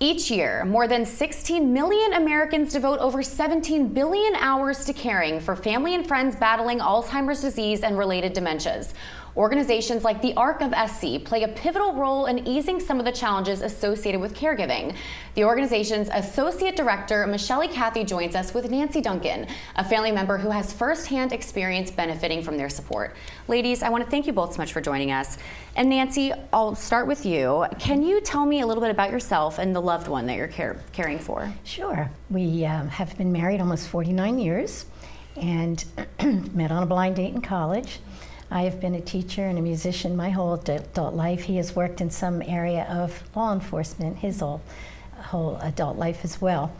Each year, more than 16 million Americans devote over 17 billion hours to caring for family and friends battling Alzheimer's disease and related dementias. Organizations like the ARK of SC play a pivotal role in easing some of the challenges associated with caregiving. The organization's Associate Director, Michelle Cathey, joins us with Nancy Duncan, a family member who has firsthand experience benefiting from their support. Ladies, I want to thank you both so much for joining us. And Nancy, I'll start with you. Can you tell me a little bit about yourself and the loved one that you're caring for? Sure. We have been married almost 49 years and met on a blind date in college. I have been a teacher and a musician my whole adult life. He has worked in some area of law enforcement his whole adult life as well.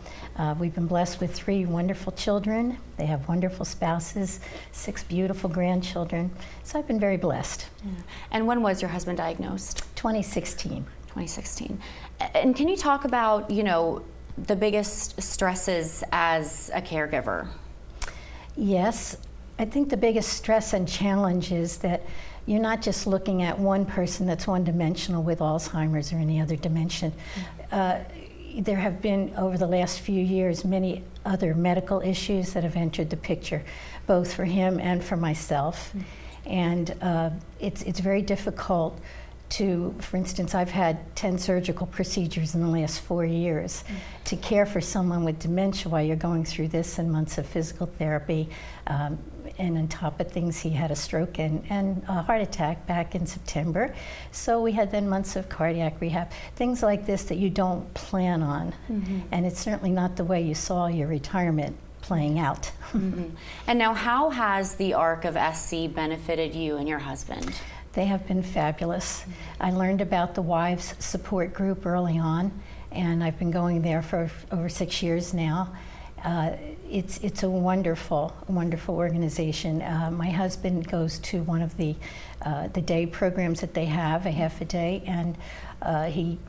We've been blessed with 3 wonderful children. They have wonderful spouses, 6 beautiful grandchildren. So I've been very blessed. Yeah. And when was your husband diagnosed? 2016. 2016. And can you talk about, the biggest stresses as a caregiver? Yes. I think the biggest stress and challenge is that you're not just looking at one person that's one-dimensional with Alzheimer's or any other dementia. There have been, over the last few years, many other medical issues that have entered the picture, both for him and for myself. And it's very difficult to, for instance, I've had 10 surgical procedures in the last 4 years. To care for someone with dementia while you're going through this and months of physical therapy. And on top of things, he had a stroke and a heart attack back in September. So we had then months of cardiac rehab, things like this that you don't plan on. And it's certainly not the way you saw your retirement playing out. And now, how has the ARK of SC benefited you and your husband? They have been fabulous. I learned about the Wives Support Group early on, and I've been going there for over 6 years now. It's a wonderful, wonderful organization. My husband goes to one of the day programs that they have, a half a day, and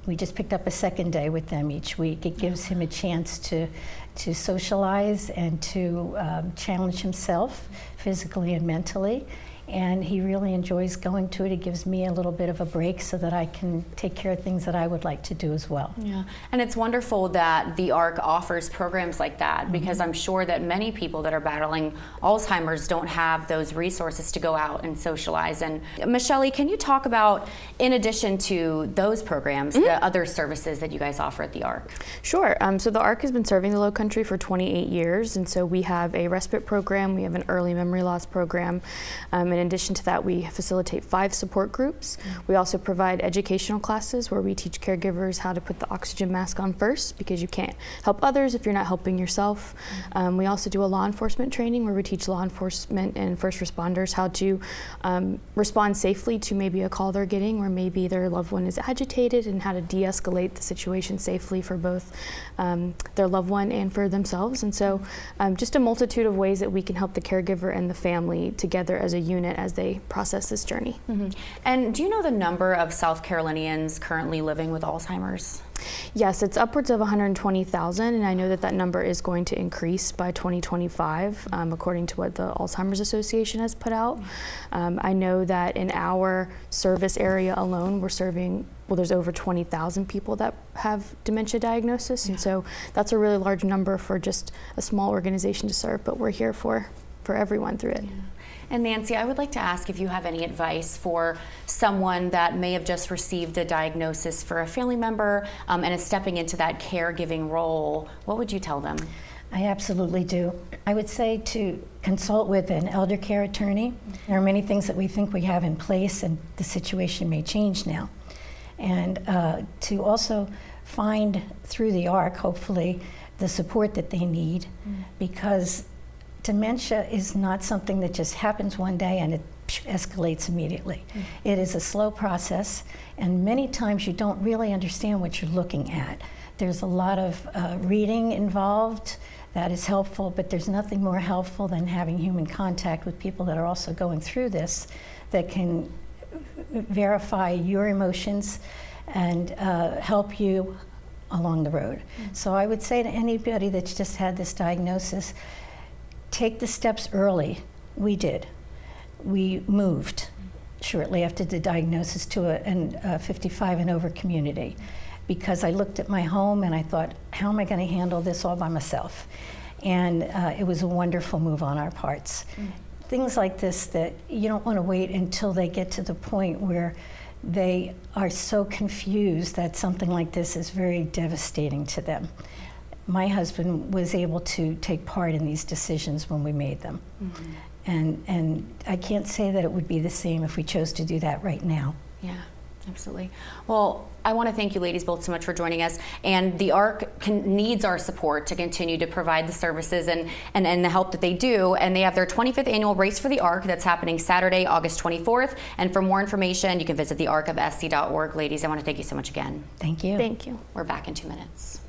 we just picked up a second day with them each week. It gives him a chance to socialize and to challenge himself physically and mentally. And he really enjoys going to it. It gives me a little bit of a break so that I can take care of things that I would like to do as well. Yeah, and it's wonderful that the ARK offers programs like that, because I'm sure that many people that are battling Alzheimer's don't have those resources to go out and socialize. And Michelle, can you talk about, in addition to those programs, the other services that you guys offer at the ARK? Sure. So the ARK has been serving the Lowcountry for 28 years, and so we have a respite program, we have an early memory loss program. In addition to that, we facilitate 5 support groups. We also provide educational classes where we teach caregivers how to put the oxygen mask on first, because you can't help others if you're not helping yourself. We also do a law enforcement training where we teach law enforcement and first responders how to respond safely to maybe a call they're getting where maybe their loved one is agitated, and how to de-escalate the situation safely for both their loved one and for themselves. And so just a multitude of ways that we can help the caregiver and the family together as a unit as they process this journey. And do you know the number of South Carolinians currently living with Alzheimer's? Yes, it's upwards of 120,000, and I know that that number is going to increase by 2025, according to what the Alzheimer's Association has put out. I know that in our service area alone, we're serving, there's over 20,000 people that have dementia diagnosis, and so that's a really large number for just a small organization to serve, but we're here for everyone through it. And Nancy, I would like to ask if you have any advice for someone that may have just received a diagnosis for a family member and is stepping into that caregiving role. What would you tell them? I absolutely do. I would say to consult with an elder care attorney. There are many things that we think we have in place, and the situation may change now. And to also find through the ARK, hopefully, the support that they need, because dementia is not something that just happens one day and it escalates immediately. It is a slow process, and many times you don't really understand what you're looking at. There's a lot of reading involved that is helpful, but there's nothing more helpful than having human contact with people that are also going through this, that can verify your emotions and help you along the road. So I would say to anybody that's just had this diagnosis, take the steps early. We did. We moved shortly after the diagnosis to a 55 and over community. because I looked at my home and I thought, how am I going to handle this all by myself? And it was a wonderful move on our parts. Things like this that you don't want to wait until they get to the point where they are so confused that something like this is very devastating to them. My husband was able to take part in these decisions when we made them. And I can't say that it would be the same if we chose to do that right now. Yeah, absolutely. Well, I want to thank you ladies both so much for joining us. And the ARK needs our support to continue to provide the services and the help that they do. And they have their 25th annual Race for the ARK that's happening Saturday, August 24th. And for more information, you can visit thearkofsc.org. Ladies, I want to thank you so much again. Thank you. Thank you. We're back in 2 minutes.